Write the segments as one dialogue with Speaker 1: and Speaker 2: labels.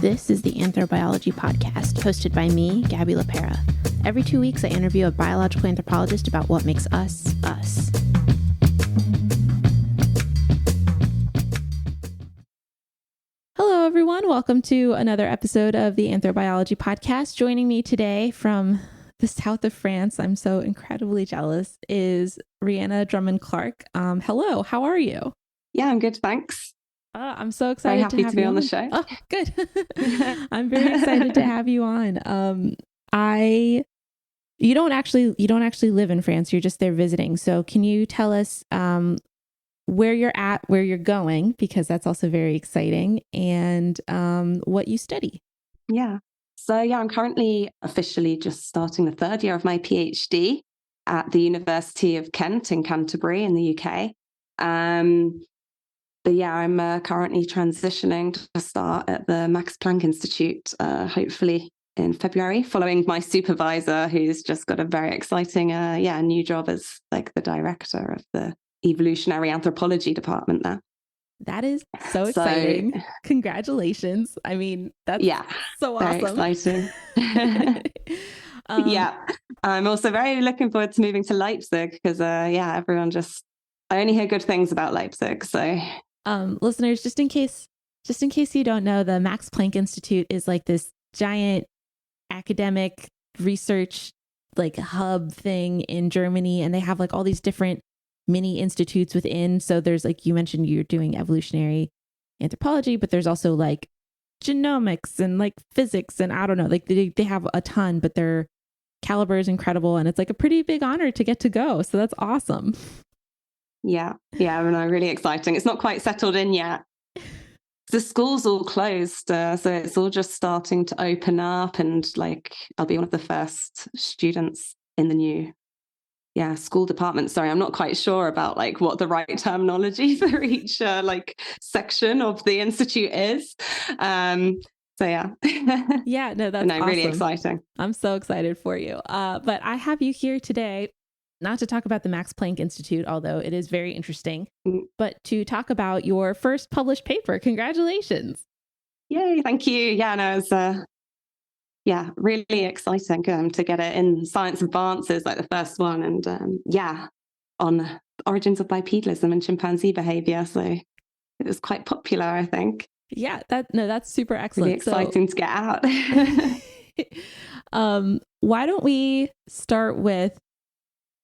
Speaker 1: This is the Anthrobiology Podcast, hosted by me, Gabby LaPera. Every 2 weeks, I interview a biological anthropologist about what makes us, us. Hello, everyone. Welcome to another episode of the Anthrobiology Podcast. Joining me today from the south of France, I'm so incredibly jealous, is Rhianna Drummond-Clarke. Hello, how are you?
Speaker 2: Yeah, I'm good, thanks.
Speaker 1: I'm so excited
Speaker 2: Very happy
Speaker 1: to have
Speaker 2: to be
Speaker 1: you
Speaker 2: on the show.
Speaker 1: Oh, good. I'm very excited to have you on. You don't actually live in France. You're just there visiting. So can you tell us where you're at, where you're going, because that's also very exciting, and what you study?
Speaker 2: Yeah. So I'm currently officially just starting the third year of my PhD at the University of Kent in Canterbury in the UK. But yeah, I'm currently transitioning to start at the Max Planck Institute, hopefully in February, following my supervisor, who's just got a very exciting, new job as like the director of the evolutionary anthropology department there.
Speaker 1: That is so exciting. So, congratulations. I mean, that's so awesome.
Speaker 2: Very exciting. I'm also very looking forward to moving to Leipzig because, everyone I only hear good things about Leipzig. So,
Speaker 1: listeners, just in case you don't know, the Max Planck Institute is like this giant academic research like hub thing in Germany, and they have like all these different mini institutes within. So there's, like you mentioned, you're doing evolutionary anthropology, but there's also like genomics and like physics, and I don't know, like they have a ton, but their caliber is incredible, and it's like a pretty big honor to get to go. So that's awesome.
Speaker 2: Yeah, really exciting. It's not quite settled in yet. The school's all closed, so it's all just starting to open up, and like I'll be one of the first students in the new school department. Sorry, I'm not quite sure about like what the right terminology for each like section of the institute is. Yeah, no,
Speaker 1: that's awesome.
Speaker 2: Really exciting.
Speaker 1: I'm so excited for you. But I have you here today not to talk about the Max Planck Institute, although it is very interesting, but to talk about your first published paper. Congratulations.
Speaker 2: Yay, thank you. It's really exciting to get it in Science Advances, like the first one, and on the origins of bipedalism and chimpanzee behavior. So it was quite popular, I think.
Speaker 1: Yeah, that's super excellent.
Speaker 2: Really exciting to get out.
Speaker 1: Why don't we start with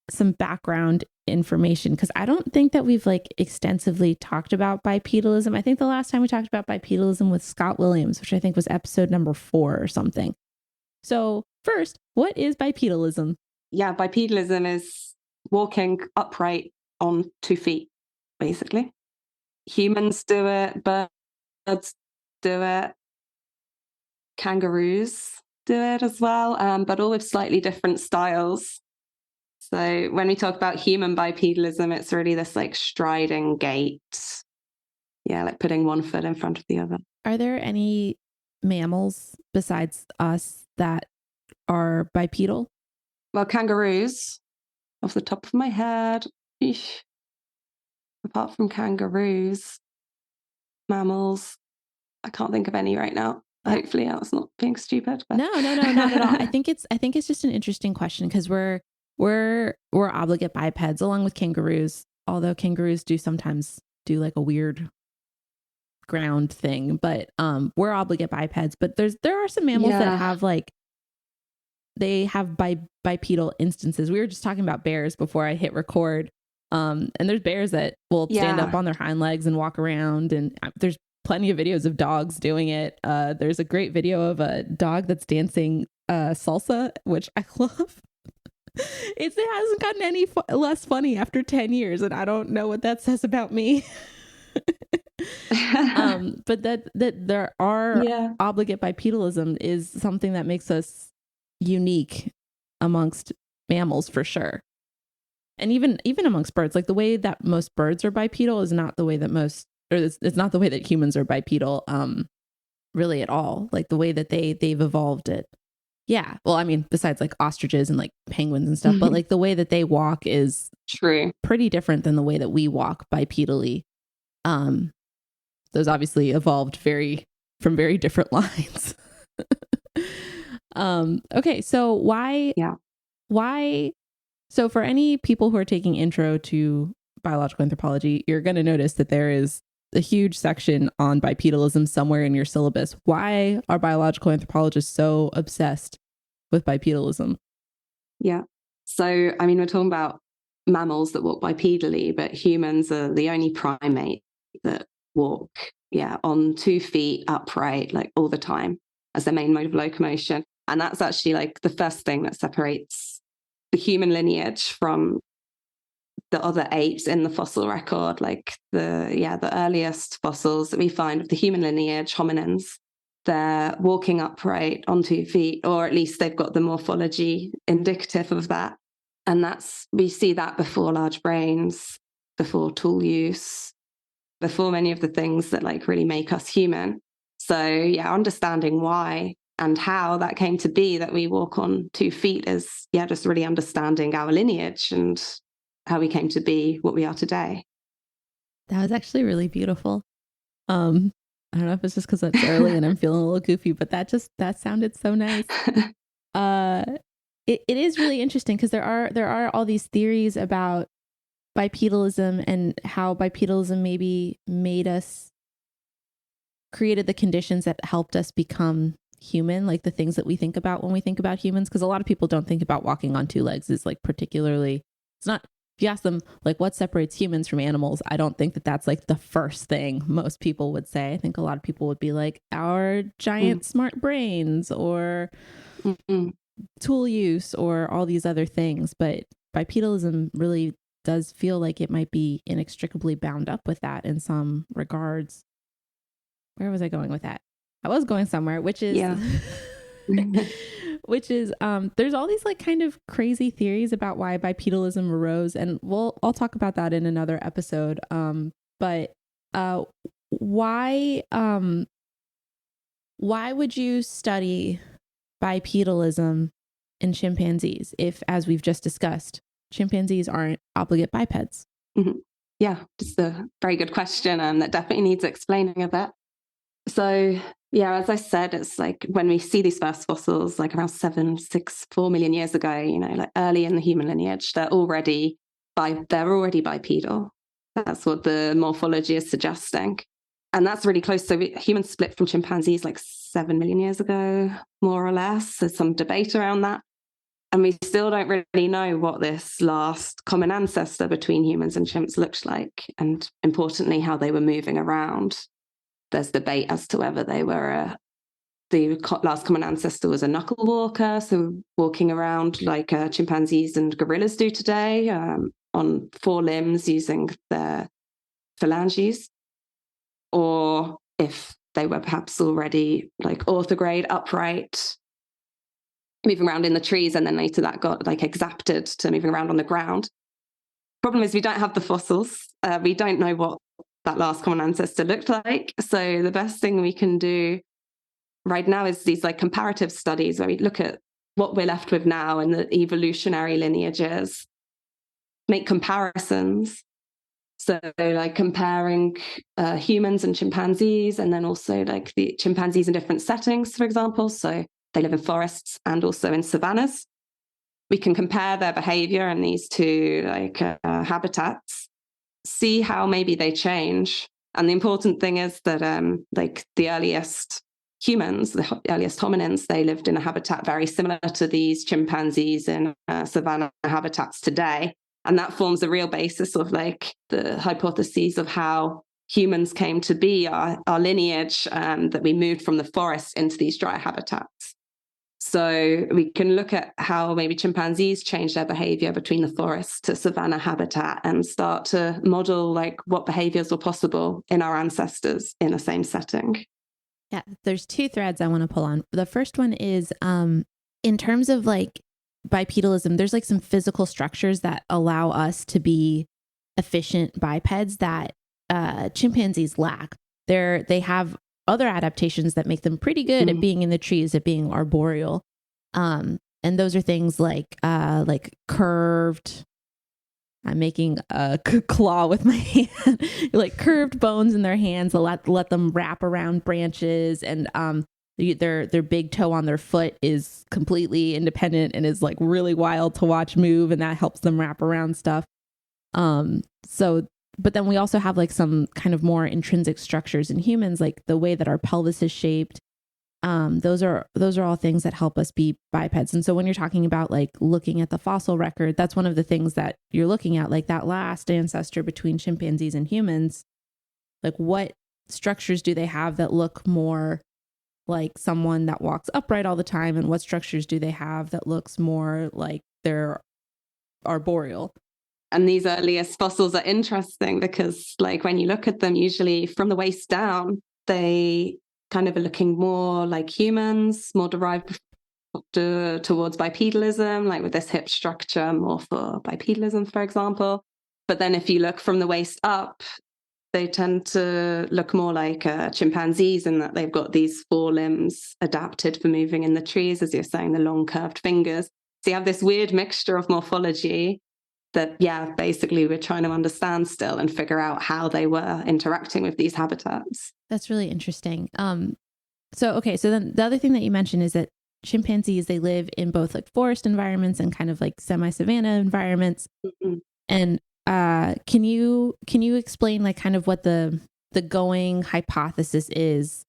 Speaker 1: some background information, because I don't think that we've like extensively talked about bipedalism. I think the last time we talked about bipedalism with Scott Williams, which I think was episode number 4 or something. So first, what is bipedalism?
Speaker 2: Yeah, bipedalism is walking upright on 2 feet, basically. Humans do it, birds do it, kangaroos do it as well, but all with slightly different styles. So when we talk about human bipedalism, it's really this like striding gait. Yeah, like putting one foot in front of the other.
Speaker 1: Are there any mammals besides us that are bipedal?
Speaker 2: Well, kangaroos, off the top of my head. Apart from kangaroos, mammals, I can't think of any right now. Hopefully that's not being stupid. But...
Speaker 1: No, not at all. I think it's just an interesting question, because we're obligate bipeds along with kangaroos, although kangaroos do sometimes do like a weird ground thing, but we're obligate bipeds. But there are some mammals that have like, they have bipedal instances. We were just talking about bears before I hit record, and there's bears that will stand up on their hind legs and walk around, and there's plenty of videos of dogs doing it. There's a great video of a dog that's dancing salsa, which I love. It hasn't gotten any less funny after 10 years, and I don't know what that says about me. But that there are obligate bipedalism is something that makes us unique amongst mammals for sure. And even amongst birds, like the way that most birds are bipedal is not the way that it's not the way that humans are bipedal really at all. Like the way that they've evolved it. Yeah. Well, I mean, besides like ostriches and like penguins and stuff, but like the way that they walk is pretty different than the way that we walk bipedally. Those obviously evolved very from very different lines. Okay, so why? So for any people who are taking intro to biological anthropology, you're going to notice that there is a huge section on bipedalism somewhere in your syllabus. Why are biological anthropologists so obsessed with bipedalism?
Speaker 2: Yeah. So, I mean, we're talking about mammals that walk bipedally, but humans are the only primate that walk, on 2 feet upright, like all the time as their main mode of locomotion. And that's actually like the first thing that separates the human lineage from the other apes in the fossil record. Like the earliest fossils that we find of the human lineage, hominins, they're walking upright on 2 feet, or at least they've got the morphology indicative of that. And we see that before large brains, before tool use, before many of the things that like really make us human. So understanding why and how that came to be that we walk on 2 feet is just really understanding our lineage and how we came to be what we are today.
Speaker 1: That was actually really beautiful. I don't know if it's just because it's early and I'm feeling a little goofy, but that sounded so nice. It is really interesting because there are all these theories about bipedalism and how bipedalism maybe created the conditions that helped us become human, like the things that we think about when we think about humans. Because a lot of people don't think about walking on 2 legs is like particularly, it's not, if you ask them like what separates humans from animals, I don't think that that's like the first thing most people would say. I think a lot of people would be like our giant smart brains or tool use or all these other things. But bipedalism really does feel like it might be inextricably bound up with that in some regards. Where was I going with that? I was going somewhere, which is there's all these like kind of crazy theories about why bipedalism arose, and I'll talk about that in another episode. But why would you study bipedalism in chimpanzees if, as we've just discussed, chimpanzees aren't obligate bipeds?
Speaker 2: Mm-hmm. Yeah, just a very good question, and that definitely needs explaining a bit. So, as I said, it's like when we see these first fossils, like around 4 million years ago, like early in the human lineage, they're already bipedal. That's what the morphology is suggesting. And that's really close. So humans split from chimpanzees like 7 million years ago, more or less. There's some debate around that. And we still don't really know what this last common ancestor between humans and chimps looked like. And importantly, how they were moving around. There's debate as to whether they were the last common ancestor was a knuckle walker, so walking around like chimpanzees and gorillas do today, on 4 limbs using their phalanges, or if they were perhaps already like orthograde, upright, moving around in the trees, and then later that got like exapted to moving around on the ground. Problem is we don't have the fossils. We don't know what that last common ancestor looked like. So the best thing we can do right now is these like comparative studies where we look at what we're left with now and the evolutionary lineages, make comparisons. So like comparing humans and chimpanzees, and then also like the chimpanzees in different settings, for example. So they live in forests and also in savannas. We can compare their behavior in these 2 like habitats, see how maybe they change. And the important thing is that like the earliest humans, the earliest hominins, they lived in a habitat very similar to these chimpanzees in savanna habitats today. And that forms a real basis of like the hypotheses of how humans came to be, our lineage, that we moved from the forest into these dry habitats. So we can look at how maybe chimpanzees change their behavior between the forest to savanna habitat and start to model like what behaviors were possible in our ancestors in the same setting.
Speaker 1: Yeah, there's 2 threads I want to pull on. The first one is in terms of like bipedalism, there's like some physical structures that allow us to be efficient bipeds that chimpanzees lack. They have other adaptations that make them pretty good at being in the trees, at being arboreal. And those are things like curved I'm making a claw with my hand, like curved bones in their hands. Let them wrap around branches, and their big toe on their foot is completely independent and is like really wild to watch move, and that helps them wrap around stuff. So, but then we also have like some kind of more intrinsic structures in humans, like the way that our pelvis is shaped. Those are all things that help us be bipeds. And so when you're talking about like looking at the fossil record, that's one of the things that you're looking at, like that last ancestor between chimpanzees and humans. Like what structures do they have that look more like someone that walks upright all the time, and what structures do they have that looks more like they're arboreal?
Speaker 2: And these earliest fossils are interesting because, like, when you look at them, usually from the waist down, they kind of are looking more like humans, more derived towards bipedalism, like with this hip structure, more for bipedalism, for example. But then if you look from the waist up, they tend to look more like chimpanzees in that they've got these forelimbs adapted for moving in the trees, as you're saying, the long curved fingers. So you have this weird mixture of morphology that, yeah, basically we're trying to understand still and figure out how they were interacting with these habitats.
Speaker 1: That's really interesting. So then the other thing that you mentioned is that chimpanzees, they live in both like forest environments and kind of like semi-savanna environments. Mm-hmm. And can you explain like kind of what the going hypothesis is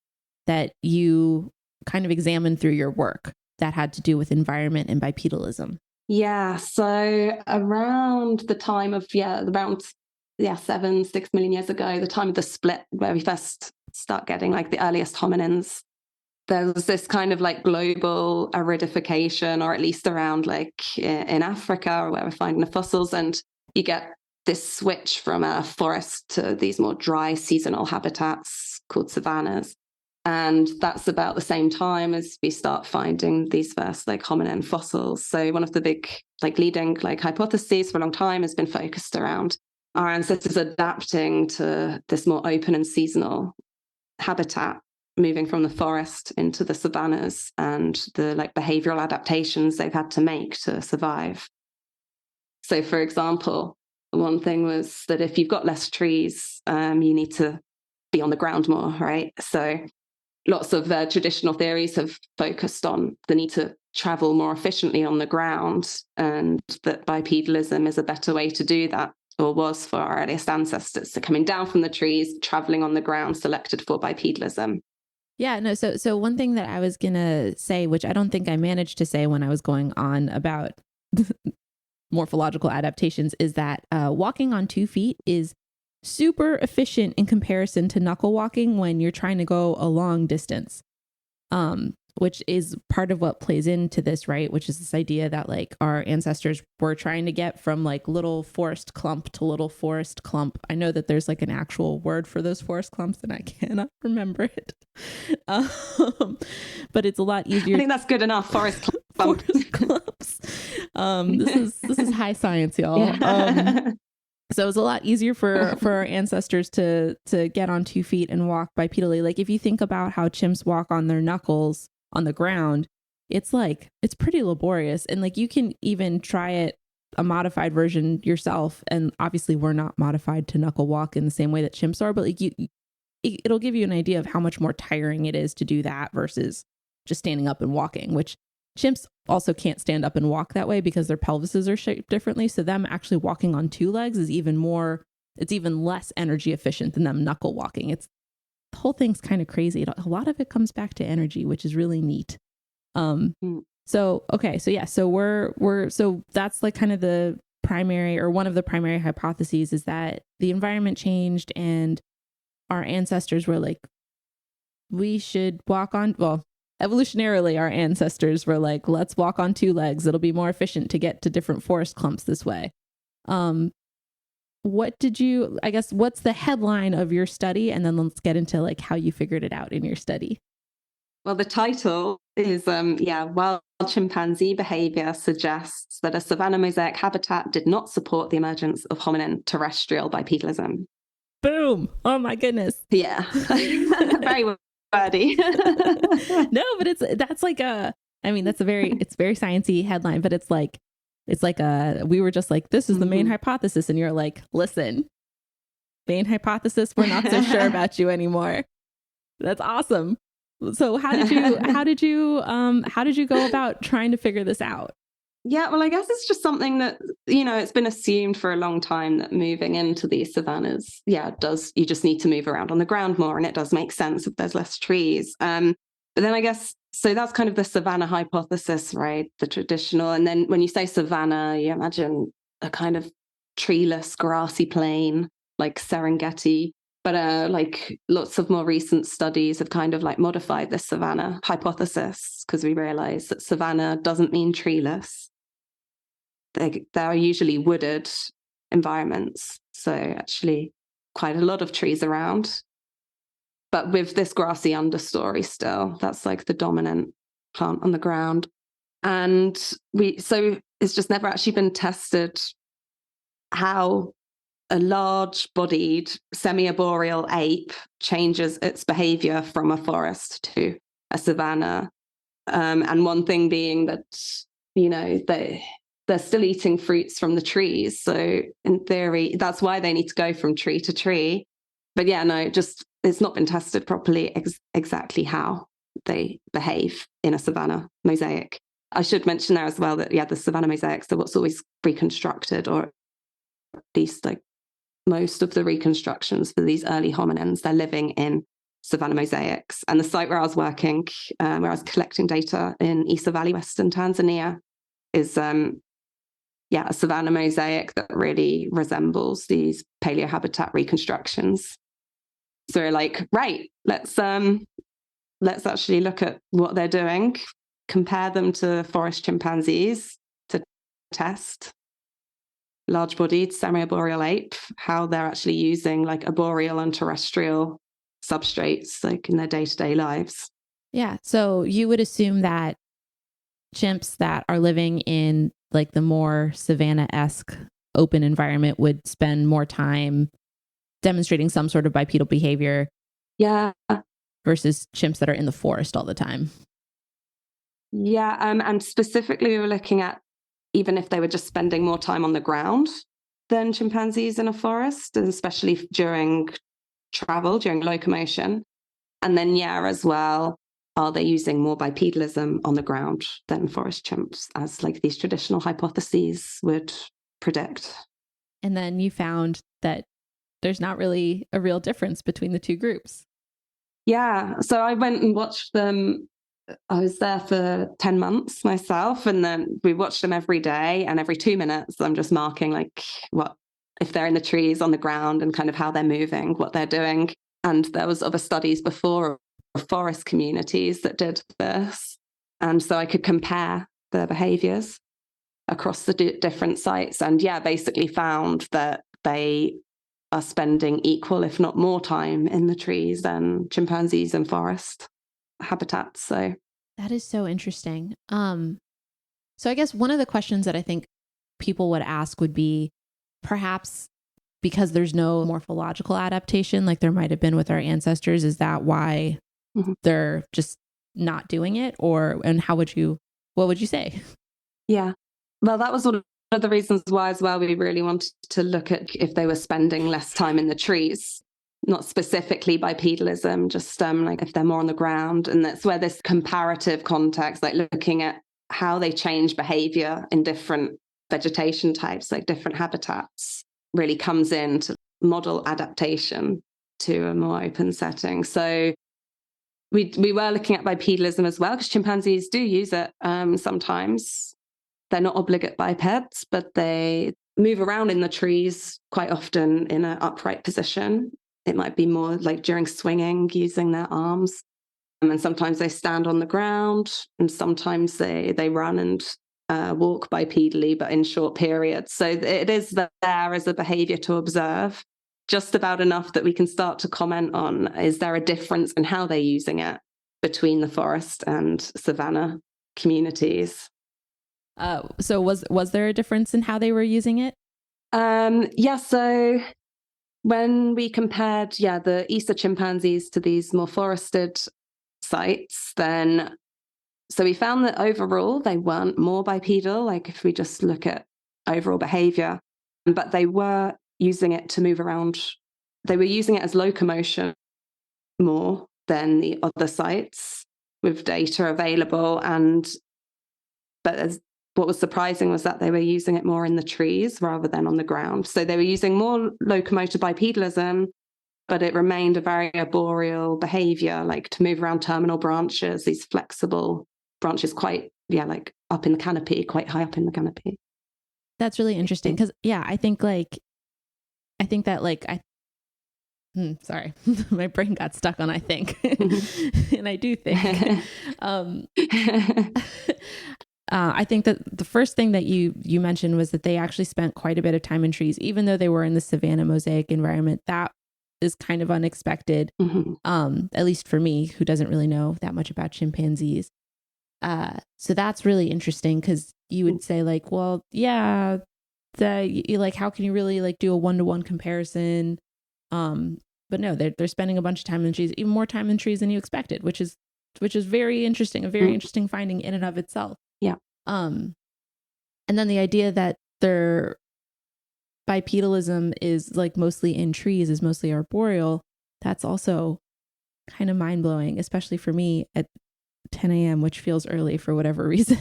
Speaker 1: that you kind of examined through your work that had to do with environment and bipedalism?
Speaker 2: Yeah, so around the time of 6 million years ago, the time of the split where we first start getting like the earliest hominins, there was this kind of like global aridification, or at least around like in Africa or where we're finding the fossils, and you get this switch from a forest to these more dry seasonal habitats called savannas. And that's about the same time as we start finding these first like hominin fossils. So one of the big like leading like hypotheses for a long time has been focused around our ancestors adapting to this more open and seasonal habitat, moving from the forest into the savannas, and the like behavioral adaptations they've had to make to survive. So for example, one thing was that if you've got less trees, you need to be on the ground more, right? So lots of traditional theories have focused on the need to travel more efficiently on the ground, and that bipedalism is a better way to do that, or was for our earliest ancestors. So coming down from the trees, traveling on the ground, selected for bipedalism.
Speaker 1: Yeah, no. So one thing that I was going to say, which I don't think I managed to say when I was going on about morphological adaptations, is that walking on 2 feet is super efficient in comparison to knuckle walking when you're trying to go a long distance, which is part of what plays into this, right? Which is this idea that like our ancestors were trying to get from like little forest clump to little forest clump. I know that there's like an actual word for those forest clumps and I cannot remember it. But it's a lot easier.
Speaker 2: I think that's good enough. Forest clump.
Speaker 1: Forest clumps. This is high science, y'all. Yeah. So it's a lot easier for our ancestors to get on 2 feet and walk bipedally. Like if you think about how chimps walk on their knuckles on the ground, it's pretty laborious. And like you can even try it, a modified version yourself. And obviously we're not modified to knuckle walk in the same way that chimps are, but like it'll give you an idea of how much more tiring it is to do that versus just standing up and walking, which chimps also can't stand up and walk that way because their pelvises are shaped differently. So them actually walking on 2 legs is it's even less energy efficient than them knuckle walking. The whole thing's kind of crazy. A lot of it comes back to energy, which is really neat. So that's like kind of the primary, or one of the primary hypotheses, is that the environment changed and our ancestors were like, we should walk on, evolutionarily, our ancestors were like, let's walk on 2 legs. It'll be more efficient to get to different forest clumps this way. What's the headline of your study? And then let's get into like how you figured it out in your study.
Speaker 2: Well, the title is, Wild Chimpanzee Behavior Suggests that a Savanna Mosaic Habitat Did Not Support the Emergence of Hominin Terrestrial Bipedalism.
Speaker 1: Boom. Oh my goodness.
Speaker 2: Yeah. Very wordy.
Speaker 1: No, but it's very sciencey headline, but it's like, It's like we were just like, this is the main
Speaker 2: Mm-hmm.
Speaker 1: hypothesis. And you're like, listen, main hypothesis, we're not so sure about you anymore. That's awesome. So how did you go about trying to figure this out?
Speaker 2: Yeah, well, I guess it's just something that, it's been assumed for a long time that moving into these savannas, you just need to move around on the ground more, and it does make sense if there's less trees. But then I guess, so that's kind of the savanna hypothesis, right? The traditional. And then when you say savanna, you imagine a kind of treeless, grassy plain, like Serengeti. But like lots of more recent studies have kind of like modified this savanna hypothesis, because we realize that savanna doesn't mean treeless. They are usually wooded environments. So actually quite a lot of trees around, but with this grassy understory still. That's like the dominant plant on the ground. And so it's just never actually been tested how a large-bodied semi-arboreal ape changes its behavior from a forest to a savanna. And one thing being that, they're still eating fruits from the trees. So in theory, that's why they need to go from tree to tree. But yeah, no, just it's not been tested properly exactly how they behave in a savanna mosaic. I should mention there as well that, the savanna mosaics are what's always reconstructed, or at least like most of the reconstructions for these early hominins, they're living in savanna mosaics. And the site where I was working, where I was collecting data in Isa Valley, Western Tanzania, is a savanna mosaic that really resembles these paleohabitat reconstructions. So we're like, right, let's actually look at what they're doing, compare them to forest chimpanzees to test large-bodied semi-arboreal ape, how they're actually using like arboreal and terrestrial substrates like in their day-to-day lives.
Speaker 1: Yeah. So you would assume that chimps that are living in like the more savanna-esque open environment would spend more time demonstrating some sort of bipedal behavior.
Speaker 2: Yeah.
Speaker 1: Versus chimps that are in the forest all the time.
Speaker 2: Yeah. And specifically, we were looking at even if they were just spending more time on the ground than chimpanzees in a forest, especially during travel, during locomotion. And then, as well, are they using more bipedalism on the ground than forest chimps, as like these traditional hypotheses would predict?
Speaker 1: And then you found that there's not really a real difference between the two groups.
Speaker 2: Yeah. So I went and watched them. I was there for 10 months myself, and then we watched them every day, and every 2 minutes I'm just marking like what if they're in the trees on the ground and kind of how they're moving, what they're doing. And there was other studies before of forest communities that did this, and so I could compare their behaviors across the different sites, and basically found that they are spending equal if not more time in the trees than chimpanzees in forest habitats. So
Speaker 1: that is so interesting. So I guess one of the questions that I think people would ask would be, perhaps because there's no morphological adaptation like there might have been with our ancestors, is that why they're just not doing it? And what would you say?
Speaker 2: Yeah, well, that was one of the reasons why as well we really wanted to look at if they were spending less time in the trees. Not specifically bipedalism, just like if they're more on the ground. And that's where this comparative context, like looking at how they change behavior in different vegetation types, like different habitats, really comes in to model adaptation to a more open setting. So we were looking at bipedalism as well, because chimpanzees do use it sometimes. They're not obligate bipeds, but they move around in the trees quite often in an upright position. It might be more like during swinging, using their arms. And sometimes they stand on the ground, and sometimes they run and walk bipedally, but in short periods. So it is there as a behavior to observe, just about enough that we can start to comment on, is there a difference in how they're using it between the forest and savanna communities?
Speaker 1: So was there a difference in how they were using it?
Speaker 2: So when we compared, the Isa chimpanzees to these more forested sites, then So we found that overall they weren't more bipedal, like if we just look at overall behavior, but they were using it to move around. They were using it as locomotion more than the other sites with data available. But what was surprising was that they were using it more in the trees rather than on the ground. So they were using more locomotor bipedalism, but it remained a very arboreal behavior, like to move around terminal branches, these flexible branches, quite, like up in the canopy, quite high up in the canopy.
Speaker 1: That's really interesting because, I think sorry, my brain got stuck on, I think, and I do think, I think that the first thing that you mentioned was that they actually spent quite a bit of time in trees, even though they were in the savanna mosaic environment. That is kind of unexpected, at least for me, who doesn't really know that much about chimpanzees. So that's really interesting because you would say like, well, yeah, how can you really like do a 1-to-1 comparison? But no, they're spending a bunch of time in trees, even more time in trees than you expected, which is very interesting, a very interesting finding in and of itself.
Speaker 2: Yeah.
Speaker 1: And then the idea that their bipedalism is like mostly in trees, is mostly arboreal. That's also kind of mind blowing, especially for me at 10 a.m., which feels early for whatever reason.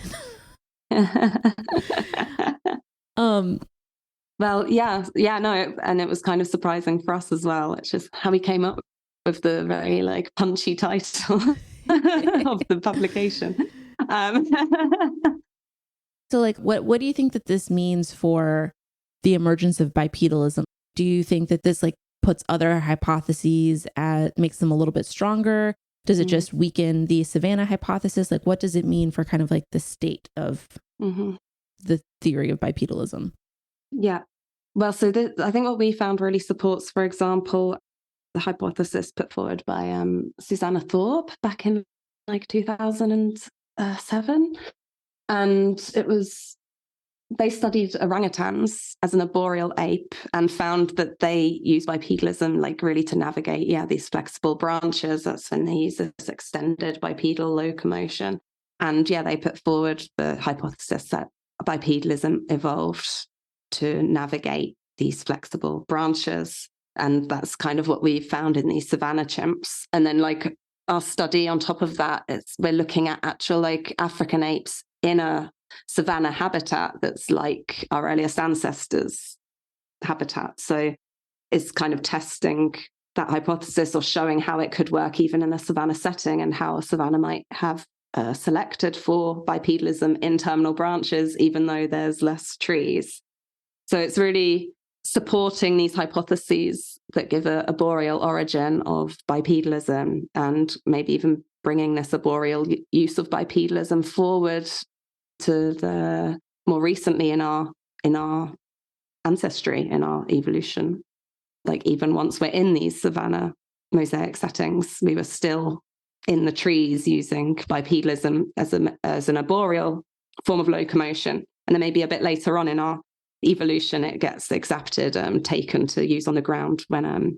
Speaker 2: Well, no, and it was kind of surprising for us as well. It's just how we came up with the very like punchy title of the publication.
Speaker 1: So like, what do you think that this means for the emergence of bipedalism? Do you think that this like puts other hypotheses makes them a little bit stronger? Does it just weaken the savanna hypothesis? Like, what does it mean for kind of like the state of the theory of bipedalism?
Speaker 2: Yeah. Well, so I think what we found really supports, for example, the hypothesis put forward by Susanna Thorpe back in like 2007. And they studied orangutans as an arboreal ape and found that they use bipedalism like really to navigate, these flexible branches. That's when they use this extended bipedal locomotion. And they put forward the hypothesis that bipedalism evolved to navigate these flexible branches. And that's kind of what we found in these savanna chimps. And then like our study on top of that, we're looking at actual like African apes in a savanna habitat that's like our earliest ancestors' habitat. So it's kind of testing that hypothesis or showing how it could work even in a savanna setting and how a savanna might have selected for bipedalism in terminal branches, even though there's less trees. So it's really supporting these hypotheses that give a arboreal origin of bipedalism and maybe even bringing this arboreal use of bipedalism forward to the more recently in our ancestry, in our evolution. Like even once we're in these savanna mosaic settings, we were still in the trees using bipedalism as an arboreal form of locomotion. And then maybe a bit later on in our evolution, it gets accepted, taken to use on the ground when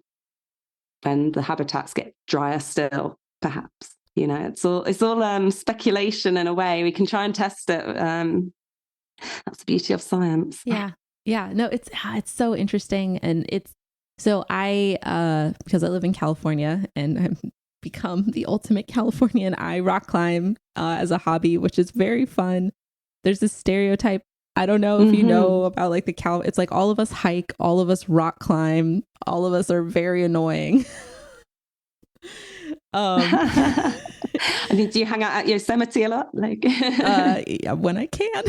Speaker 2: the habitats get drier still, perhaps. It's all speculation in a way. We can try and test it. That's the beauty of science.
Speaker 1: Yeah. No, it's so interesting, and so I because I live in California and I've become the ultimate Californian. I rock climb as a hobby, which is very fun. There's this stereotype. I don't know if you know about like it's like all of us hike, all of us rock climb, all of us are very annoying.
Speaker 2: I mean, do you hang out at Yosemite a lot? Like,
Speaker 1: yeah, when I can.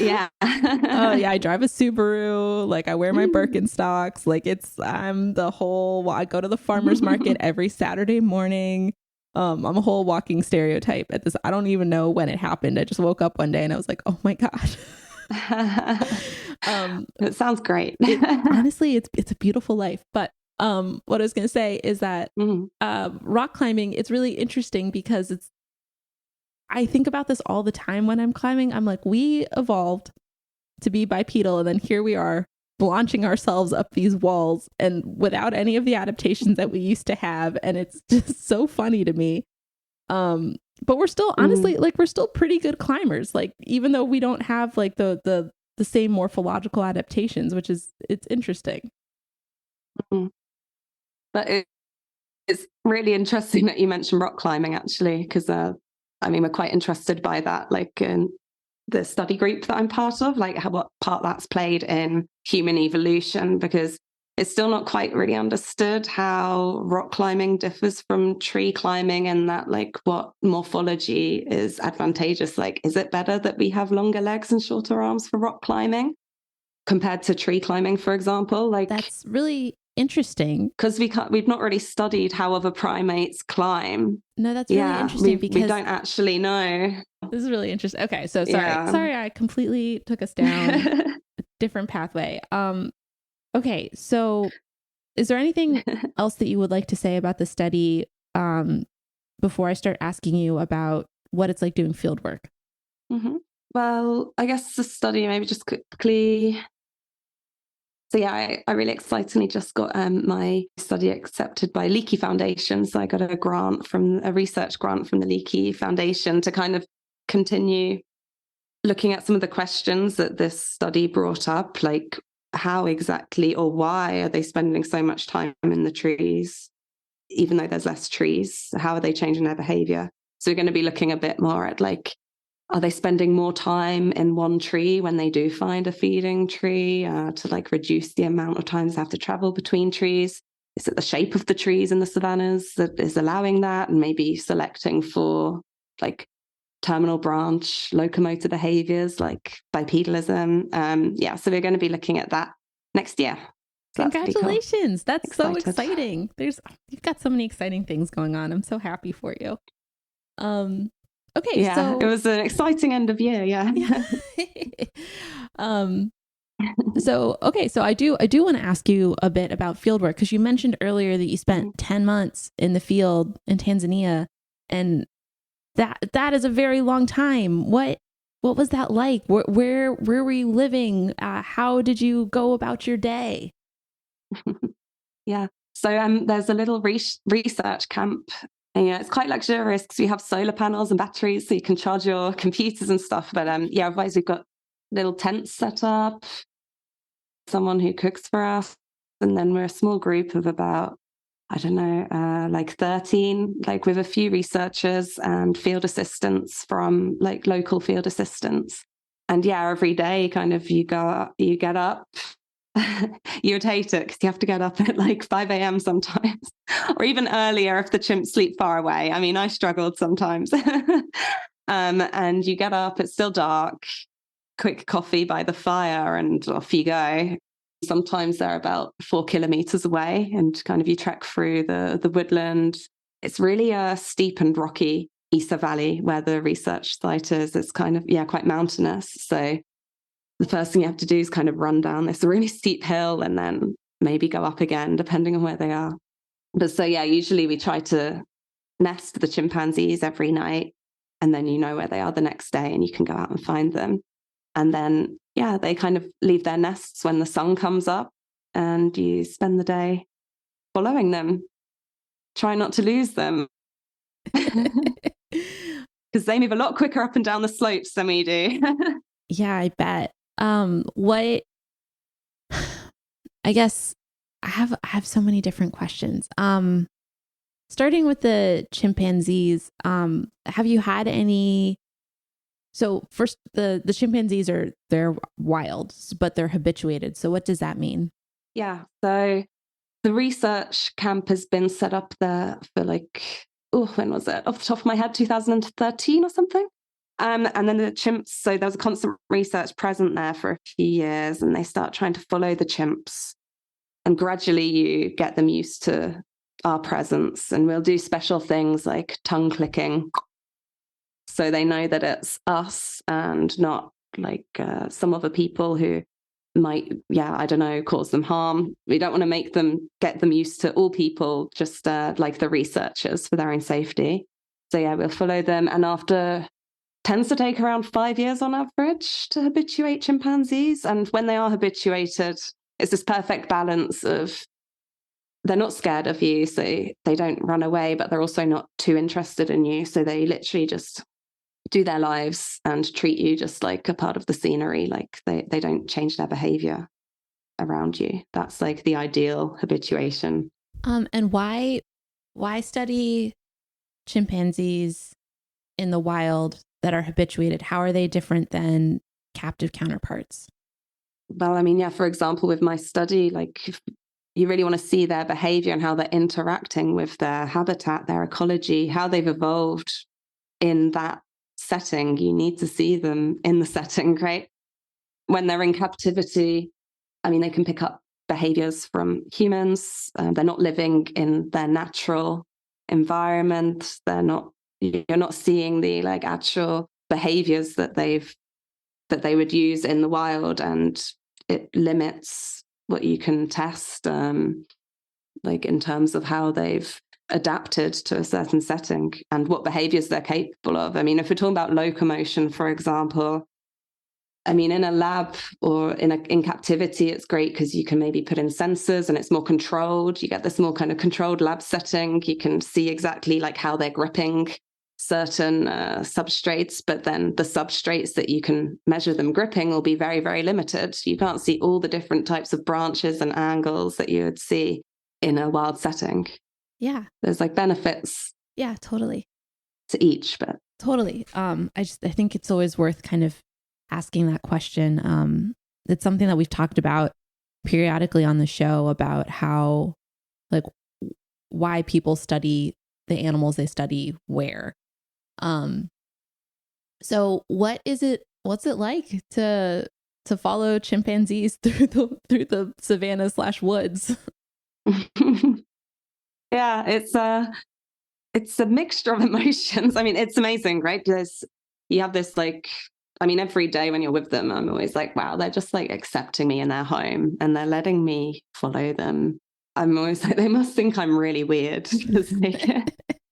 Speaker 2: Yeah.
Speaker 1: I drive a Subaru. Like I wear my Birkenstocks. Like I go to the farmer's market every Saturday morning. I'm a whole walking stereotype at this. I don't even know when it happened. I just woke up one day and I was like, oh my God.
Speaker 2: It sounds great.
Speaker 1: Honestly, it's a beautiful life. But what I was going to say is that rock climbing, it's really interesting because I think about this all the time when I'm climbing. I'm like, we evolved to be bipedal, and then here we are launching ourselves up these walls and without any of the adaptations that we used to have. And it's just so funny to me. But we're still honestly like we're still pretty good climbers. Like even though we don't have like the same morphological adaptations, which is it's interesting.
Speaker 2: But it's really interesting that you mentioned rock climbing, actually, because I mean, we're quite interested by that, like in the study group that I'm part of, like what part that's played in human evolution, because it's still not quite really understood how rock climbing differs from tree climbing, and that like what morphology is advantageous. Like, is it better that we have longer legs and shorter arms for rock climbing compared to tree climbing, for example? Like,
Speaker 1: that's really interesting
Speaker 2: because we've not really studied how other primates climb.
Speaker 1: No, that's really interesting because
Speaker 2: we don't actually know.
Speaker 1: This is really interesting. Okay, so sorry, I completely took us down a different pathway. Okay, so is there anything else that you would like to say about the study before I start asking you about what it's like doing field work?
Speaker 2: Well, I guess the study, maybe just quickly. So yeah, I really excitedly just got my study accepted by Leakey Foundation. So I got a research grant from the Leakey Foundation to kind of continue looking at some of the questions that this study brought up, like how exactly or why are they spending so much time in the trees, even though there's less trees? How are they changing their behavior? So we're going to be looking a bit more at like, are they spending more time in one tree when they do find a feeding tree to like reduce the amount of times they have to travel between trees? Is it the shape of the trees in the savannas that is allowing that, and maybe selecting for like terminal branch locomotor behaviors like bipedalism? So we're going to be looking at that next year.
Speaker 1: So congratulations. That's so exciting. You've got so many exciting things going on. I'm so happy for you. Okay,
Speaker 2: yeah,
Speaker 1: so
Speaker 2: it was an exciting end of year. Yeah.
Speaker 1: So I do want to ask you a bit about fieldwork, because you mentioned earlier that you spent 10 months in the field in Tanzania, and that is a very long time. What was that like? Where were you living? How did you go about your day?
Speaker 2: Yeah. So there's a little research camp. And, yeah, it's quite luxurious because we have solar panels and batteries, so you can charge your computers and stuff. But otherwise we've got little tents set up, someone who cooks for us, and then we're a small group of about, I don't know, like 13, like with a few researchers and field assistants from like local field assistants. And yeah, every day kind of you get up. You would hate it because you have to get up at like 5 a.m. sometimes, or even earlier if the chimps sleep far away. I mean, I struggled sometimes. And you get up, it's still dark, quick coffee by the fire, and off you go. Sometimes they're about 4 kilometers away, and kind of you trek through the woodland. It's really a steep and rocky Isa Valley where the research site is. It's kind of, quite mountainous. So the first thing you have to do is kind of run down this really steep hill and then maybe go up again, depending on where they are. But so, usually we try to nest the chimpanzees every night, and then you know where they are the next day and you can go out and find them. And then, they kind of leave their nests when the sun comes up, and you spend the day following them. Try not to lose them. Because they move a lot quicker up and down the slopes than we do.
Speaker 1: Yeah, I bet. What I guess I have so many different questions. Starting with the chimpanzees, have you had any? So first, the chimpanzees they're wild, but they're habituated. So what does that mean?
Speaker 2: Yeah. So the research camp has been set up there for like, when was it? Off the top of my head, 2013 or something. And then the chimps, so there was a constant research present there for a few years, and they start trying to follow the chimps. And gradually you get them used to our presence, and we'll do special things like tongue clicking. So they know that it's us and not like some other people who might, I don't know, cause them harm. We don't want to get them used to all people, just like the researchers, for their own safety. So we'll follow them. And after tends to take around 5 years on average to habituate chimpanzees. And when they are habituated, it's this perfect balance of they're not scared of you, so they don't run away, but they're also not too interested in you. So they literally just do their lives and treat you just like a part of the scenery. Like they don't change their behavior around you. That's like the ideal habituation.
Speaker 1: And why study chimpanzees in the wild that are habituated? How are they different than captive counterparts?
Speaker 2: Well, I mean, yeah, for example, with my study, like if you really want to see their behavior and how they're interacting with their habitat, their ecology, how they've evolved in that setting, you need to see them in the setting, right? When they're in captivity, I mean, they can pick up behaviors from humans. They're not living in their natural environment. You're not seeing the like actual behaviors that they would use in the wild, and it limits what you can test, like in terms of how they've adapted to a certain setting and what behaviors they're capable of. I mean, if we're talking about locomotion, for example, I mean, in a lab or in captivity, it's great because you can maybe put in sensors and it's more controlled. You get this more kind of controlled lab setting. You can see exactly like how they're gripping certain substrates, but then the substrates that you can measure them gripping will be very, very limited. You can't see all the different types of branches and angles that you would see in a wild setting.
Speaker 1: Yeah.
Speaker 2: There's like benefits.
Speaker 1: Yeah, totally.
Speaker 2: To each, but
Speaker 1: totally. I think it's always worth kind of asking that question. It's something that we've talked about periodically on the show about how, like, why people study the animals they study where. So what's it like to follow chimpanzees through the savannah / woods?
Speaker 2: Yeah, it's a mixture of emotions. I mean, it's amazing, right? You have this like, I mean, every day when you're with them, I'm always like, wow, they're just like accepting me in their home and they're letting me follow them. I'm always like, they must think I'm really weird because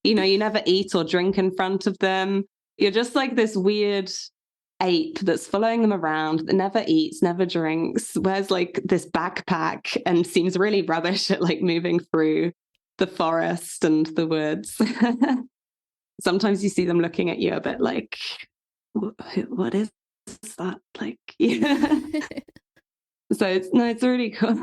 Speaker 2: you never eat or drink in front of them. You're just like this weird ape that's following them around, that never eats, never drinks, wears like this backpack and seems really rubbish at like moving through the forest and the woods. Sometimes you see them looking at you a bit like, what is that? Like, yeah. So it's really cool.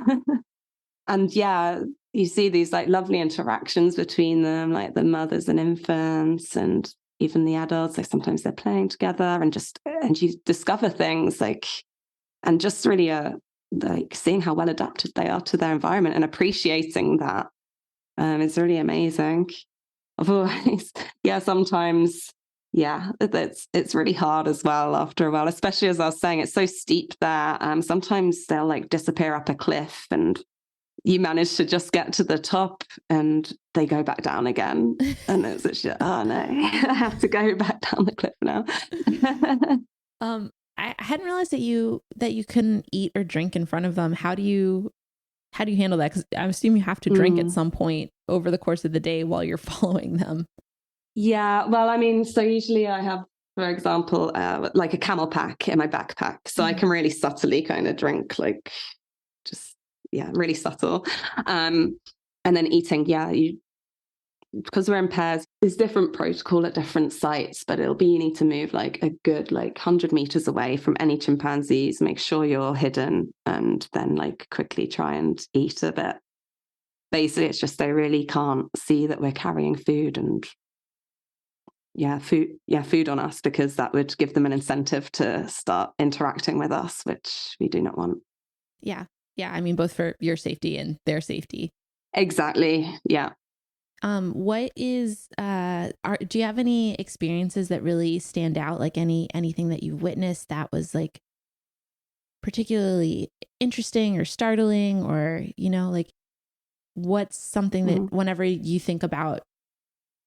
Speaker 2: And yeah, you see these like lovely interactions between them, like the mothers and infants and even the adults. Like sometimes they're playing together and you discover things like, and just really like seeing how well adapted they are to their environment and appreciating that is really amazing. Otherwise, yeah, sometimes, yeah, it's really hard as well after a while, especially as I was saying, it's so steep there. Sometimes they'll like disappear up a cliff and you manage to just get to the top and they go back down again. And it's just, oh no, I have to go back down the cliff now.
Speaker 1: I hadn't realized that you couldn't eat or drink in front of them. How do you handle that? Because I assume you have to drink at some point over the course of the day while you're following them.
Speaker 2: Yeah, well, I mean, so usually I have, for example, like a camel pack in my backpack. So I can really subtly kind of drink, like just, yeah, really subtle. And then eating, yeah, because we're in pairs, there's different protocol at different sites, but you need to move like a good 100 meters away from any chimpanzees, make sure you're hidden, and then like quickly try and eat a bit. Basically, it's just they really can't see that we're carrying food and food on us, because that would give them an incentive to start interacting with us, which we do not want.
Speaker 1: Yeah. I mean, both for your safety and their safety.
Speaker 2: Exactly. Yeah.
Speaker 1: What is do you have any experiences that really stand out? Like anything that you've witnessed that was like particularly interesting or startling, or like what's something that whenever you think about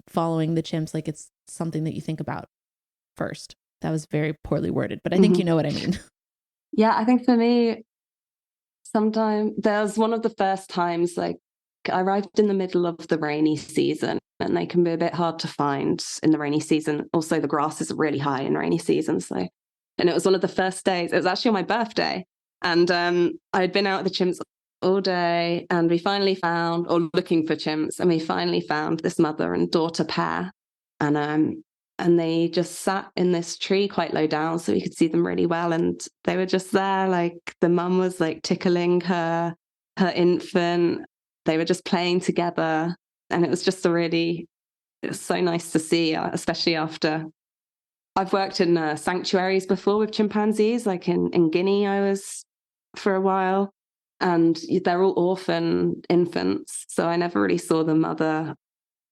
Speaker 1: following the chimps, like it's something that you think about first? That was very poorly worded, but I think you know what I mean.
Speaker 2: Yeah, I think for me, sometimes there's one of the first times, like I arrived in the middle of the rainy season, and they can be a bit hard to find in the rainy season. Also, the grass is really high in rainy season. And it was one of the first days. It was actually on my birthday. And I'd been out with the chimps all day, and we finally found, or looking for chimps, and we finally found this mother and daughter pair. And they just sat in this tree quite low down so we could see them really well. And they were just there, like the mum was like tickling her infant. They were just playing together. And it was just it was so nice to see, especially after I've worked in sanctuaries before with chimpanzees, like in Guinea I was for a while. And they're all orphan infants. So I never really saw the mother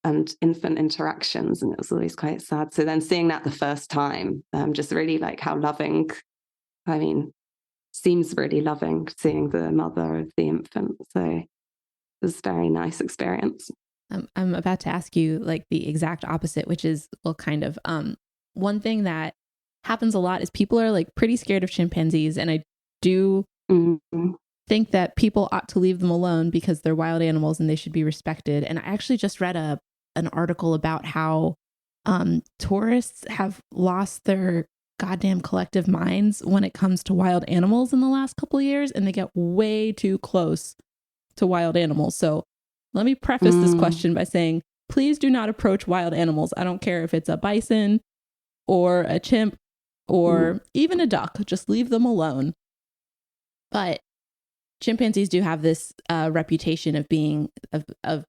Speaker 2: and infant interactions, and it was always quite sad. So then seeing that the first time, just really like how loving, I mean, seems really loving, seeing the mother of the infant. So it was a very nice experience.
Speaker 1: I'm about to ask you like the exact opposite, which is, well, kind of, one thing that happens a lot is people are like pretty scared of chimpanzees. And I do think that people ought to leave them alone because they're wild animals and they should be respected. And I actually just read an article about how tourists have lost their goddamn collective minds when it comes to wild animals in the last couple of years, and they get way too close to wild animals. So let me preface this question by saying, please do not approach wild animals. I don't care if it's a bison or a chimp or even a duck, just leave them alone. But chimpanzees do have this reputation of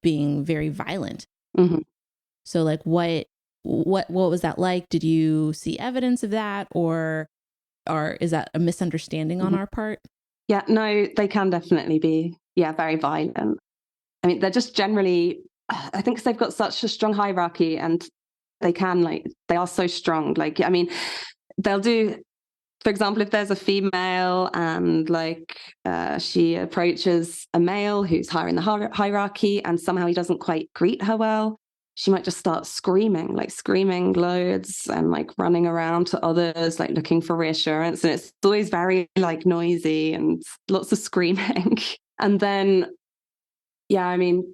Speaker 1: being very violent. So like what was that like? Did you see evidence of that, or is that a misunderstanding on our part?
Speaker 2: Yeah, no, they can definitely be, very violent. I mean, they're just generally, I think, 'cause they've got such a strong hierarchy, and they are so strong. Like, I mean, they'll do, for example, if there's a female and she approaches a male who's higher in the hierarchy and somehow he doesn't quite greet her well, she might just start screaming loads and like running around to others, like looking for reassurance. And it's always very like noisy and lots of screaming. And then, I mean,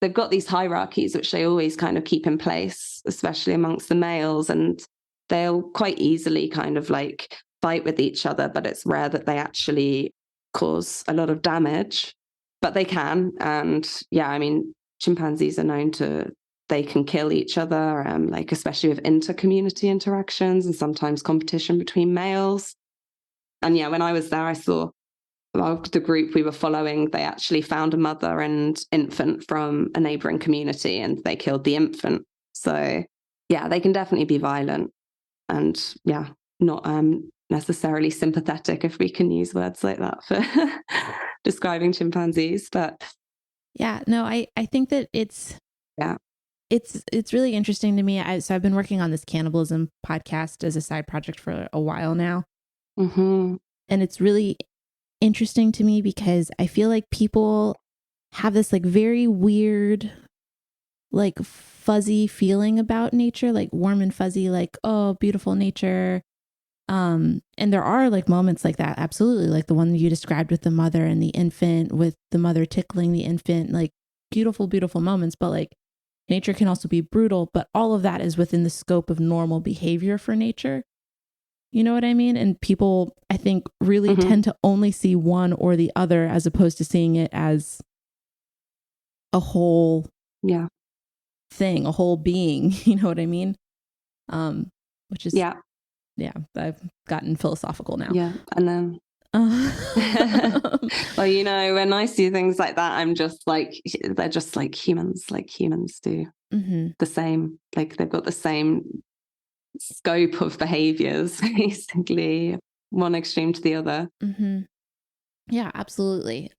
Speaker 2: they've got these hierarchies, which they always kind of keep in place, especially amongst the males. And they'll quite easily kind of like fight with each other, but it's rare that they actually cause a lot of damage, but they can. And I mean, chimpanzees are known they can kill each other, like especially with inter-community interactions and sometimes competition between males. And when I was there, I saw the group we were following, they actually found a mother and infant from a neighboring community and they killed the infant. So they can definitely be violent and not necessarily sympathetic, if we can use words like that for describing chimpanzees. But
Speaker 1: I think that it's really interesting to me. So I've been working on this cannibalism podcast as a side project for a while now. And it's really interesting to me because I feel like people have this like very weird, like fuzzy feeling about nature, like warm and fuzzy, like, oh, beautiful nature. And there are like moments like that. Absolutely. Like the one you described with the mother and the infant, with the mother tickling the infant, like beautiful, beautiful moments. But like nature can also be brutal, but all of that is within the scope of normal behavior for nature. You know what I mean? And people, I think, really tend to only see one or the other as opposed to seeing it as a whole thing, a whole being. You know what I mean? Which is, I've gotten philosophical now.
Speaker 2: Yeah. And then, well, when I see things like that, I'm just like, they're just like humans do the same. Like they've got the same scope of behaviors, basically, one extreme to the other.
Speaker 1: Yeah, absolutely.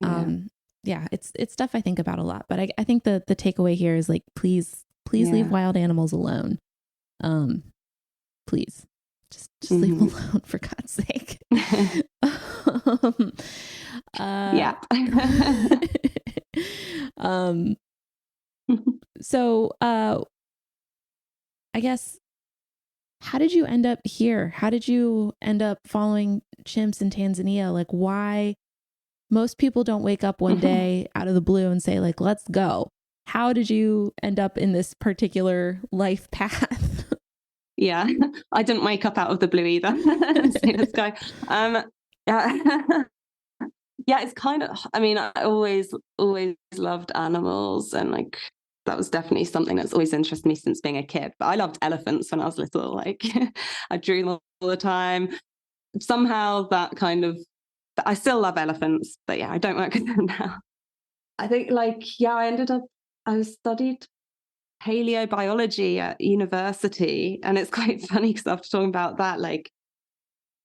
Speaker 1: It's stuff I think about a lot, but I think the takeaway here is like, please leave wild animals alone. Please just leave them alone, for God's sake. So I guess, how did you end up here? How did you end up following chimps in Tanzania? Like, why? Most people don't wake up one day out of the blue and say, like, let's go. How did you end up in this particular life path?
Speaker 2: I didn't wake up out of the blue either. Say, let's go. Yeah, it's kind of, I mean, I always loved animals, and like that was definitely something that's always interested me since being a kid. But I loved elephants when I was little. Like I drew them all the time. Somehow that kind of, I still love elephants, but yeah, I don't work with them now. I think like, yeah, I studied paleobiology at university, and it's quite funny because after talking about that, like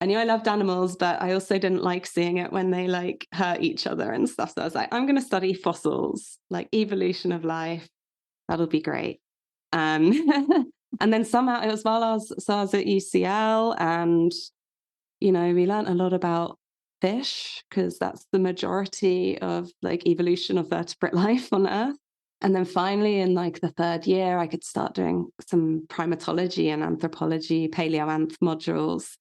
Speaker 2: I knew I loved animals, but I also didn't like seeing it when they like hurt each other and stuff. So I was like, I'm going to study fossils, like evolution of life. That'll be great. Um, and then somehow it was while I was at UCL, and we learned a lot about fish because that's the majority of like evolution of vertebrate life on Earth. And then finally, in like the third year, I could start doing some primatology and anthropology, paleoanth modules.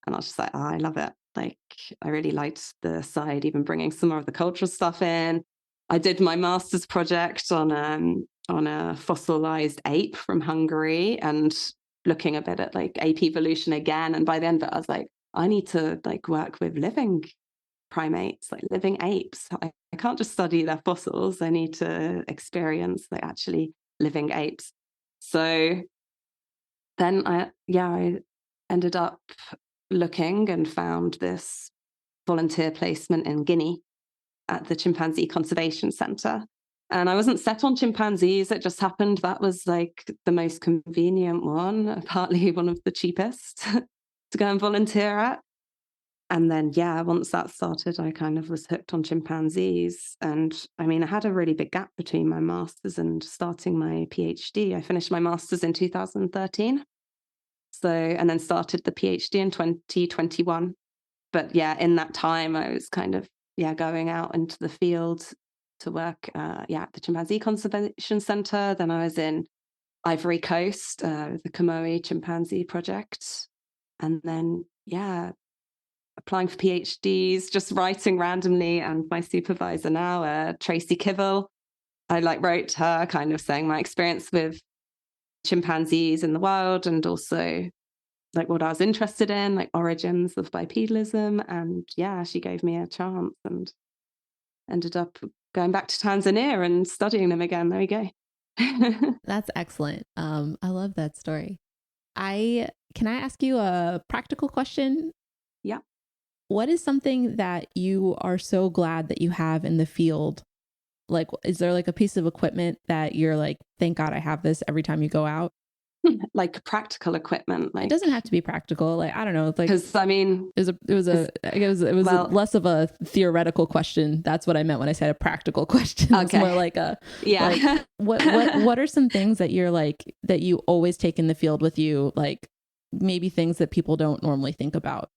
Speaker 2: And I was just like, oh, I love it. Like, I really liked the side, even bringing some more of the cultural stuff in. I did my master's project on a fossilized ape from Hungary, and looking a bit at like ape evolution again. And by the end of it, I was like, I need to like work with living primates, like living apes. I can't just study their fossils. I need to experience like actually living apes. So then I ended up looking and found this volunteer placement in Guinea at the Chimpanzee Conservation Centre. And I wasn't set on chimpanzees. It just happened that was like the most convenient one, partly one of the cheapest to go and volunteer at. And then, yeah, once that started, I kind of was hooked on chimpanzees. And I mean, I had a really big gap between my master's and starting my PhD. I finished my master's in 2013. So, and then started the PhD in 2021. But yeah, in that time, I was kind of, going out into the field to work, at the Chimpanzee Conservation Centre. Then I was in Ivory Coast, the Comoe Chimpanzee Project. And then, applying for PhDs, just writing randomly. And my supervisor now, Tracy Kivel, I like wrote her kind of saying my experience with chimpanzees in the wild, and also like what I was interested in, like origins of bipedalism. And yeah, she gave me a chance and ended up going back to Tanzania and studying them again. There we go.
Speaker 1: That's excellent. I love that story. Can I ask you a practical question?
Speaker 2: Yeah.
Speaker 1: What is something that you are so glad that you have in the field? Like, is there like a piece of equipment that you're like, thank God I have this every time you go out?
Speaker 2: Like practical equipment. Like,
Speaker 1: it doesn't have to be practical. Like, I don't know. Like,
Speaker 2: because I mean,
Speaker 1: it was well, less of a theoretical question. That's what I meant when I said a practical question. Okay. It's more like like what are some things that you're like, that you always take in the field with you? Like maybe things that people don't normally think about,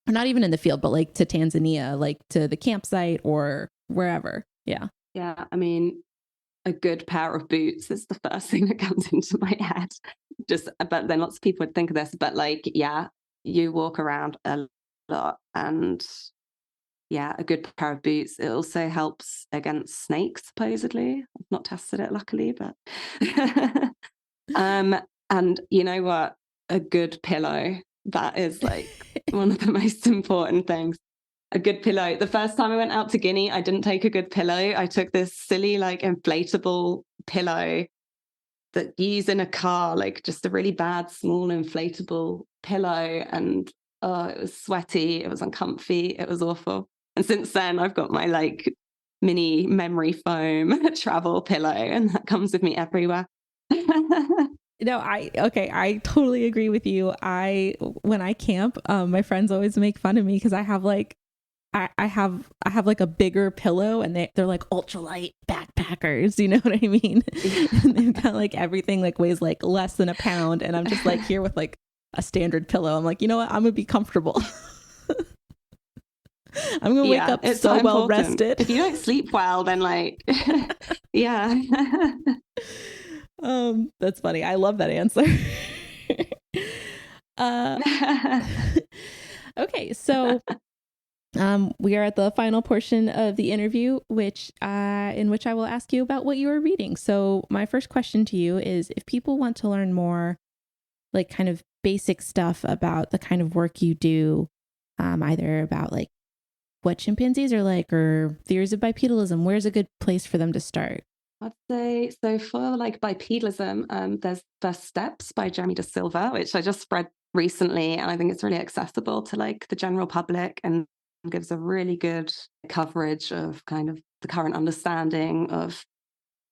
Speaker 1: or not even in the field, but like to Tanzania, like to the campsite or wherever. Yeah.
Speaker 2: Yeah. I mean, a good pair of boots is the first thing that comes into my head. But then lots of people would think of this, but like, yeah, you walk around a lot, and yeah, a good pair of boots. It also helps against snakes, supposedly. I've not tested it, luckily, but and you know what? A good pillow. That is like one of the most important things. A good pillow. The first time I went out to Guinea, I didn't take a good pillow. I took this silly, like, inflatable pillow that you use in a car, like just a really bad, small, inflatable pillow. And oh, it was sweaty. It was uncomfy. It was awful. And since then, I've got my like mini memory foam travel pillow, and that comes with me everywhere.
Speaker 1: No, I totally agree with you. When I camp, my friends always make fun of me because I have like I have like a bigger pillow, and they're like ultralight backpackers, you know what I mean? And they've got like everything like weighs like less than a pound, and I'm just like here with like a standard pillow. I'm like, you know what? I'm gonna be comfortable. I'm gonna wake up so well rested.
Speaker 2: If you don't sleep well, then like, yeah.
Speaker 1: That's funny. I love that answer. Okay, so we are at the final portion of the interview, in which I will ask you about what you are reading. So my first question to you is, if people want to learn more, like kind of basic stuff about the kind of work you do, either about like what chimpanzees are like, or theories of bipedalism, where's a good place for them to start?
Speaker 2: I'd say, so for like bipedalism, there's First Steps by Jeremy De Silva, which I just read recently, and I think it's really accessible to like the general public and gives a really good coverage of kind of the current understanding of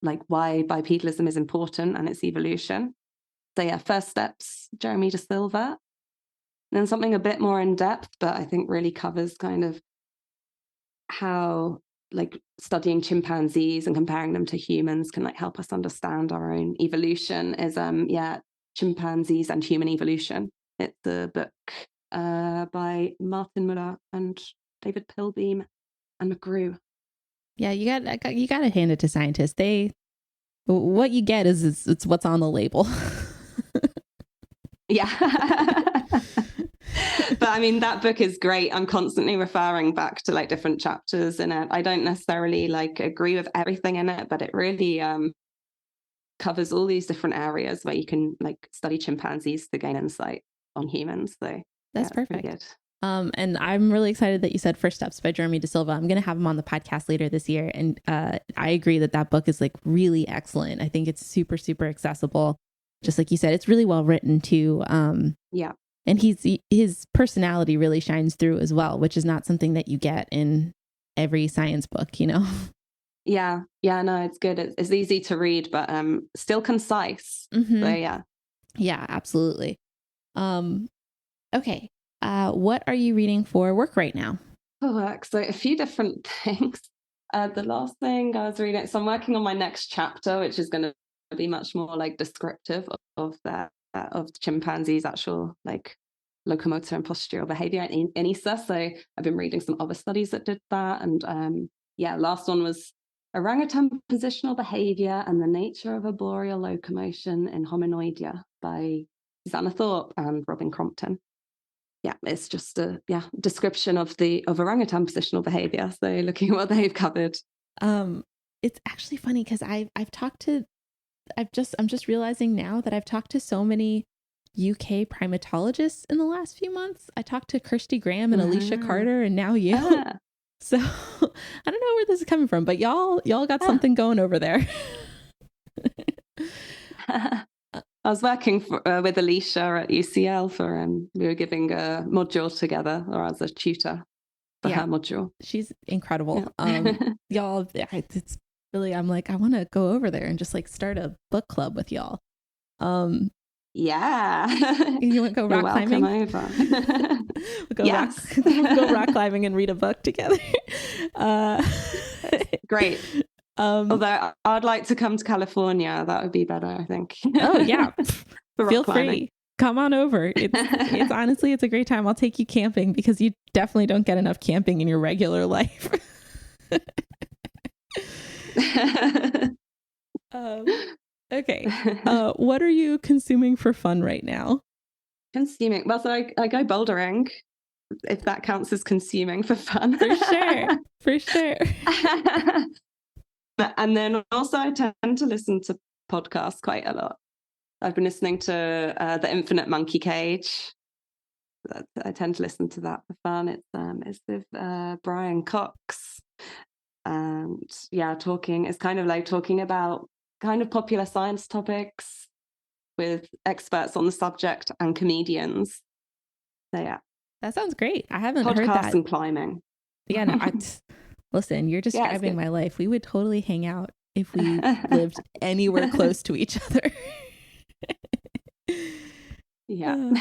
Speaker 2: like why bipedalism is important and its evolution. So yeah, First Steps, Jeremy De Silva. And then something a bit more in depth, but I think really covers kind of how like studying chimpanzees and comparing them to humans can like help us understand our own evolution is Chimpanzees and Human Evolution. It's a book by Martin Muller and David Pilbeam and McGrew.
Speaker 1: Yeah, you got to hand it to scientists. What you get is it's what's on the label.
Speaker 2: Yeah. But I mean, that book is great. I'm constantly referring back to like different chapters in it. I don't necessarily like agree with everything in it, but it really covers all these different areas where you can like study chimpanzees to gain insight on humans. So
Speaker 1: that's perfect.
Speaker 2: Good.
Speaker 1: And I'm really excited that you said First Steps by Jeremy De Silva. I'm going to have him on the podcast later this year. And I agree that book is like really excellent. I think it's super, super accessible. Just like you said, it's really well written too.
Speaker 2: Yeah.
Speaker 1: And his personality really shines through as well, which is not something that you get in every science book, you know?
Speaker 2: Yeah. Yeah, no, it's good. It's easy to read, but still concise.
Speaker 1: Mm-hmm.
Speaker 2: So yeah.
Speaker 1: Yeah, absolutely. Okay. What are you reading for work right now?
Speaker 2: For work, so a few different things. The last thing I was reading, so I'm working on my next chapter, which is going to be much more like descriptive of chimpanzees' actual like locomotor and postural behavior in ESA. So I've been reading some other studies that did that, and last one was Orangutan Positional Behavior and the Nature of Arboreal Locomotion in Hominoidea by Susanna Thorpe and Robin Crompton. Yeah, it's just a description of orangutan positional behavior. So looking at what they've covered.
Speaker 1: It's actually funny because I'm just realizing now that I've talked to so many UK primatologists in the last few months. I talked to Kirsty Graham and Alicia Carter, and now you. So I don't know where this is coming from, but y'all got something going over there.
Speaker 2: I was working with Alicia at UCL for we were giving a module together, or as a tutor for her module.
Speaker 1: She's incredible. Yeah. Y'all, it's really, I'm like, I want to go over there and just like start a book club with y'all.
Speaker 2: Yeah.
Speaker 1: You want to go rock climbing?
Speaker 2: Over.
Speaker 1: We'll go rock climbing and read a book together.
Speaker 2: Great. Although I'd like to come to California, that would be better, I think.
Speaker 1: Oh yeah, feel free. Come on over. It's honestly, it's a great time. I'll take you camping because you definitely don't get enough camping in your regular life. Okay. What are you consuming for fun right now?
Speaker 2: Consuming. Well, so I go bouldering, if that counts as consuming for fun.
Speaker 1: For sure.
Speaker 2: And then also I tend to listen to podcasts quite a lot. I've been listening to The Infinite Monkey Cage. I tend to listen to that for fun. It's with Brian Cox. And it's kind of like talking about kind of popular science topics with experts on the subject and comedians. So yeah.
Speaker 1: That sounds great. I haven't heard that.
Speaker 2: Podcasts and climbing.
Speaker 1: Yeah, no, listen, you're describing my life. We would totally hang out if we lived anywhere close to each other.
Speaker 2: Yeah.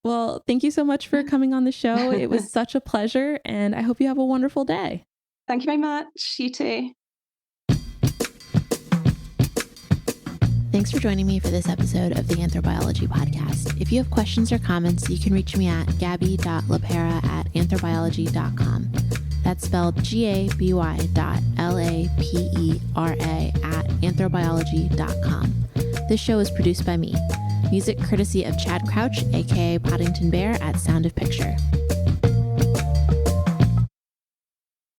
Speaker 1: Well, thank you so much for coming on the show. It was such a pleasure, and I hope you have a wonderful day.
Speaker 2: Thank you very much. You too.
Speaker 1: Thanks for joining me for this episode of the Anthrobiology Podcast. If you have questions or comments, you can reach me at gabby.lapera@anthrobiology.com. That's spelled GABY.LAPERA@anthrobiology.com. This show is produced by me. Music courtesy of Chad Crouch, aka Poddington Bear at Sound of Picture.